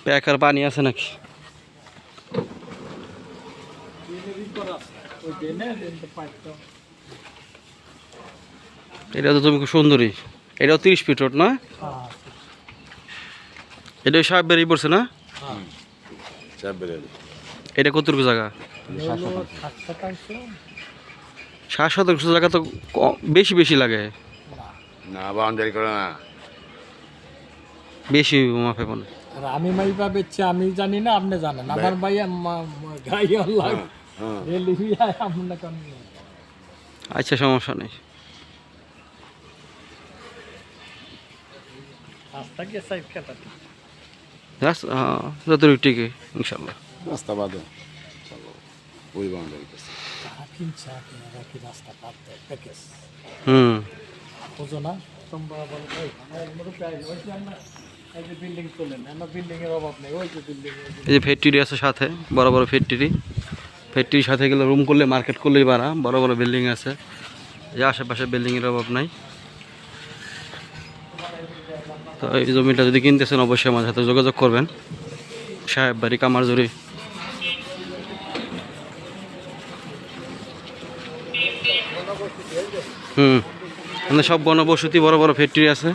Packer পানি আছে নাকি? এটা তো তুমি খুব সুন্দরী। এটাও 30 ফিট রোড না? এটা সাহেব বেরিয়ে পড়ছে না? এটা কতটুকু জায়গা? 60 শতাংশ জায়গা তো বেশি বেশি লাগে না, বাউন্ডারি করে না, বেশি মাপে মনে। আমি মাইপা বেচছি, আমি জানি না, আপনি জানেন। আমার ভাই আচ্ছা, সমস্যা নেই। যতটুকু টিকে ইনশাল্লাহ। রাস্তা বাদে ওই বাউন্ডারি করছে। হুম, এই যে ফ্যাক্টরি আছে সাথে, বড় বড় ফ্যাক্টরি। ফ্যাক্টরির সাথে গেলে রুম করলে, মার্কেট করলেই বাড়া, বড় বড় বিল্ডিং আছে। এই আশেপাশে বিল্ডিংয়ের অভাব নাই। তো এই জমিটা যদি কিনতেছেন অবশ্যই আমার সাথে যোগাযোগ করবেন। সাহেব বাড়ি, কামারজুরি। মানে সব গণবসতি, বড় বড় ফ্যাক্টরি আছে।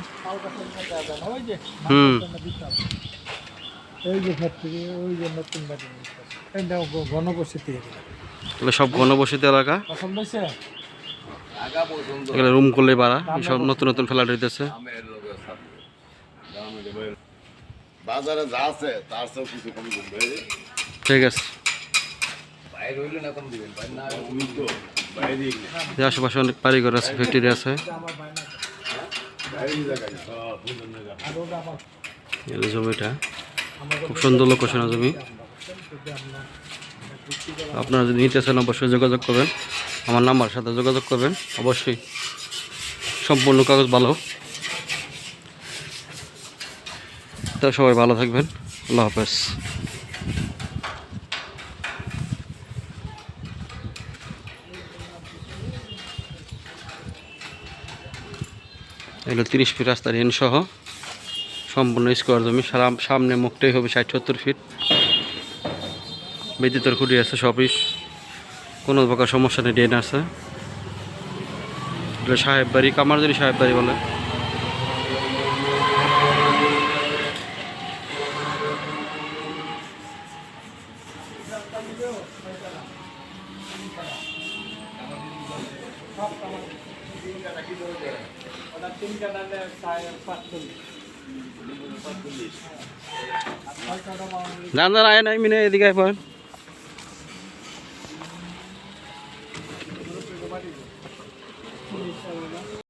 হুম, ঘনবসতি, এগুলো সব ঘনবসতি এলাকা। পছন্দ হয়েছে? এগুলো রুম করলেই বাড়া, সব নতুন নতুন ফ্ল্যাট হইতেছে। বাজারে যা আছে তার চেয়েও কিছু কম করবে। ঠিক আছে। বাইরে হইলে না কম দিবেন, বাইরে না কমই তো, বাইরে এই আশেপাশে অনেক বাড়িঘর আছে, ফ্যাক্টরি আছে। এই জমিটা খুব সুন্দর লোকেশন জমি। আপনারা যদি নিতে চান অবশ্যই যোগাযোগ করবেন, আমার নাম্বার সাথে যোগাযোগ করবেন অবশ্যই। সম্পূর্ণ কাগজ ভালো। তো সবাই ভালো থাকবেন, আল্লাহ হাফেজ। এগুলো 30 ফিট রাস্তার এন সহ সম্পূর্ণ স্কোয়ার জমি। সামনে মুখটাই হবে 60-70 ফিট। বিদ্যুতের খুঁটি আছে, সবই কোনো প্রকার সমস্যা নেই, ড্রেন আছে। এটা সাহেব বাড়ি, কামারজুরি সাহেব বাড়ি বলে। জান আয় নাই মিনে এদিকে আয় পড়েন।